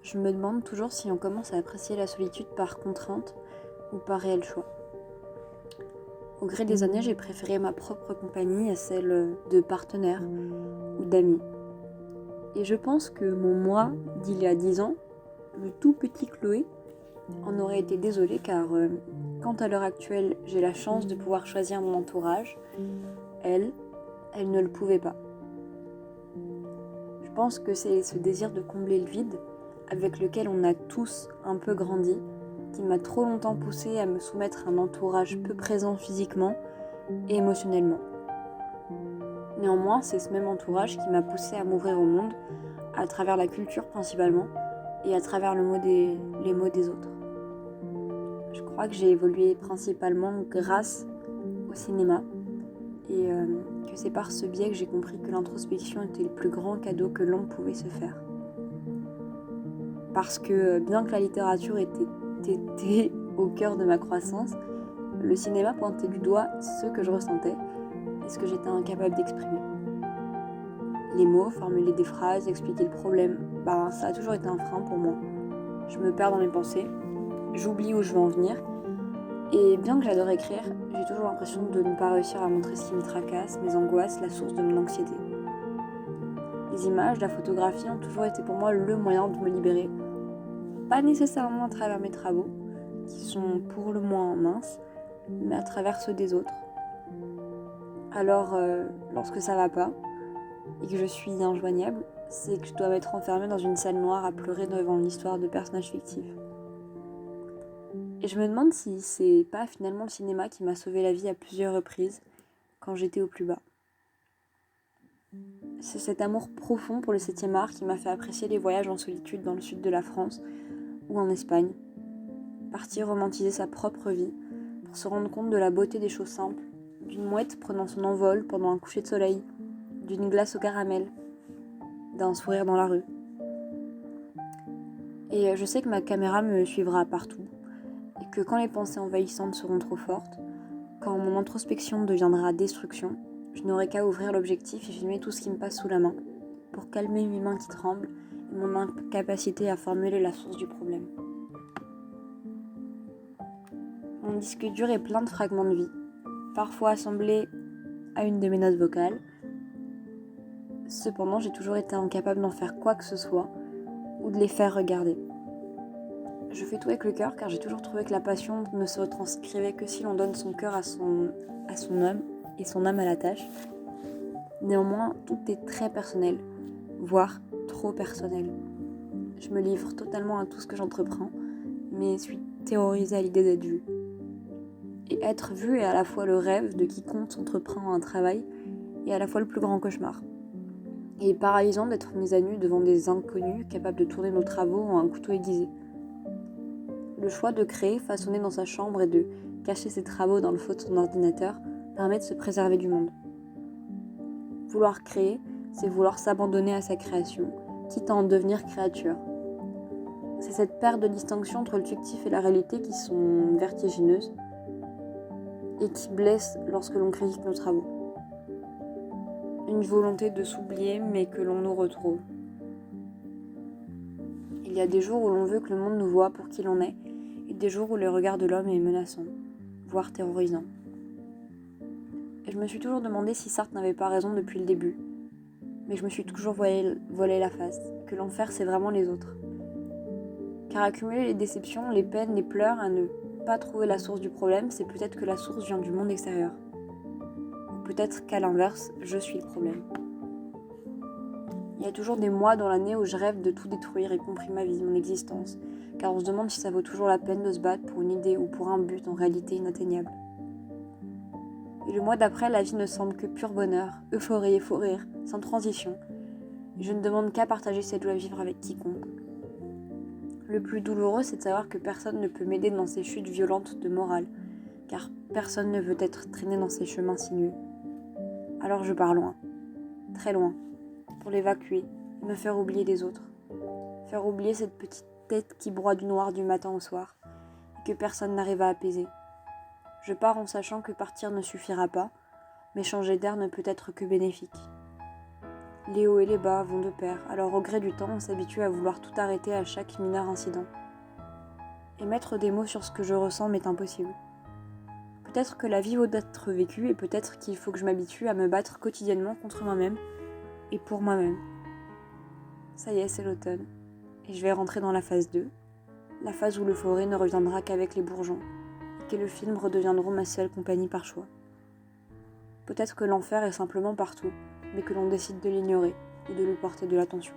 Je me demande toujours si on commence à apprécier la solitude par contrainte ou par réel choix. Au gré des années, j'ai préféré ma propre compagnie à celle de partenaires ou d'amis. Et je pense que mon moi d'il y a 10 ans, le tout petit Chloé, en aurait été désolé car quand à l'heure actuelle j'ai la chance de pouvoir choisir mon entourage, elle ne le pouvait pas. Je pense que c'est ce désir de combler le vide avec lequel on a tous un peu grandi qui m'a trop longtemps poussée à me soumettre à un entourage peu présent physiquement et émotionnellement. Néanmoins, c'est ce même entourage qui m'a poussée à m'ouvrir au monde, à travers la culture principalement, et à travers les mots des autres. Je crois que j'ai évolué principalement grâce au cinéma, et que c'est par ce biais que j'ai compris que l'introspection était le plus grand cadeau que l'homme pouvait se faire. Parce que bien que la littérature était au cœur de ma croissance, le cinéma pointait du doigt ce que je ressentais et ce que j'étais incapable d'exprimer. Les mots, formuler des phrases, expliquer le problème, ça a toujours été un frein pour moi. Je me perds dans mes pensées, j'oublie où je veux en venir, et bien que j'adore écrire, j'ai toujours l'impression de ne pas réussir à montrer ce qui me tracasse, mes angoisses, la source de mon anxiété. Les images, la photographie ont toujours été pour moi le moyen de me libérer, pas nécessairement à travers mes travaux, qui sont pour le moins minces, mais à travers ceux des autres. Alors, lorsque ça va pas, et que je suis injoignable, c'est que je dois m'être enfermée dans une salle noire à pleurer devant l'histoire de personnages fictifs. Et je me demande si c'est pas finalement le cinéma qui m'a sauvé la vie à plusieurs reprises, quand j'étais au plus bas. C'est cet amour profond pour le 7e art qui m'a fait apprécier les voyages en solitude dans le sud de la France ou en Espagne. Partir romantiser sa propre vie pour se rendre compte de la beauté des choses simples, d'une mouette prenant son envol pendant un coucher de soleil, d'une glace au caramel, d'un sourire dans la rue. Et je sais que ma caméra me suivra partout, et que quand les pensées envahissantes seront trop fortes, quand mon introspection deviendra destruction, je n'aurai qu'à ouvrir l'objectif et filmer tout ce qui me passe sous la main, pour calmer mes mains qui tremblent et mon incapacité à formuler la source du problème. Mon disque dur est plein de fragments de vie, parfois assemblés à une de mes notes vocales. Cependant, j'ai toujours été incapable d'en faire quoi que ce soit ou de les faire regarder. Je fais tout avec le cœur car j'ai toujours trouvé que la passion ne se retranscrivait que si l'on donne son cœur à son homme et son âme à la tâche. Néanmoins, tout est très personnel, voire trop personnel. Je me livre totalement à tout ce que j'entreprends, mais suis terrorisée à l'idée d'être vue. Et être vue est à la fois le rêve de quiconque entreprend un travail et à la fois le plus grand cauchemar. Et paralysant d'être mise à nu devant des inconnus capables de tourner nos travaux en un couteau aiguisé. Le choix de créer, façonner dans sa chambre et de cacher ses travaux dans le faux de son ordinateur permet de se préserver du monde. Vouloir créer, c'est vouloir s'abandonner à sa création, quitte à en devenir créature. C'est cette perte de distinction entre le fictif et la réalité qui sont vertigineuses et qui blessent lorsque l'on critique nos travaux. Une volonté de s'oublier mais que l'on nous retrouve. Il y a des jours où l'on veut que le monde nous voie pour qui l'on est, et des jours où le regard de l'homme est menaçant, voire terrorisant. Et je me suis toujours demandé si Sartre n'avait pas raison depuis le début, mais je me suis toujours voilé la face, que l'enfer c'est vraiment les autres. Car accumuler les déceptions, les peines, les pleurs, à ne pas trouver la source du problème, c'est peut-être que la source vient du monde extérieur. Ou peut-être qu'à l'inverse, je suis le problème. Il y a toujours des mois dans l'année où je rêve de tout détruire, y compris ma vie, mon existence, car on se demande si ça vaut toujours la peine de se battre pour une idée ou pour un but en réalité inatteignable. Et le mois d'après, la vie ne semble que pur bonheur, euphorie et fou rire, sans transition. Et je ne demande qu'à partager cette joie vivre avec quiconque. Le plus douloureux, c'est de savoir que personne ne peut m'aider dans ces chutes violentes de morale, car personne ne veut être traîné dans ces chemins sinueux. Alors je pars loin, très loin, pour l'évacuer et me faire oublier des autres. Faire oublier cette petite tête qui broie du noir du matin au soir, et que personne n'arrive à apaiser. Je pars en sachant que partir ne suffira pas, mais changer d'air ne peut être que bénéfique. Les hauts et les bas vont de pair, alors au gré du temps, on s'habitue à vouloir tout arrêter à chaque mineur incident. Et mettre des mots sur ce que je ressens m'est impossible. Peut-être que la vie vaut d'être vécue et peut-être qu'il faut que je m'habitue à me battre quotidiennement contre moi-même et pour moi-même. Ça y est, c'est l'automne. Et je vais rentrer dans la phase 2, la phase où le forêt ne reviendra qu'avec les bourgeons et que le film redeviendront ma seule compagnie par choix. Peut-être que l'enfer est simplement partout, mais que l'on décide de l'ignorer ou de lui porter de l'attention.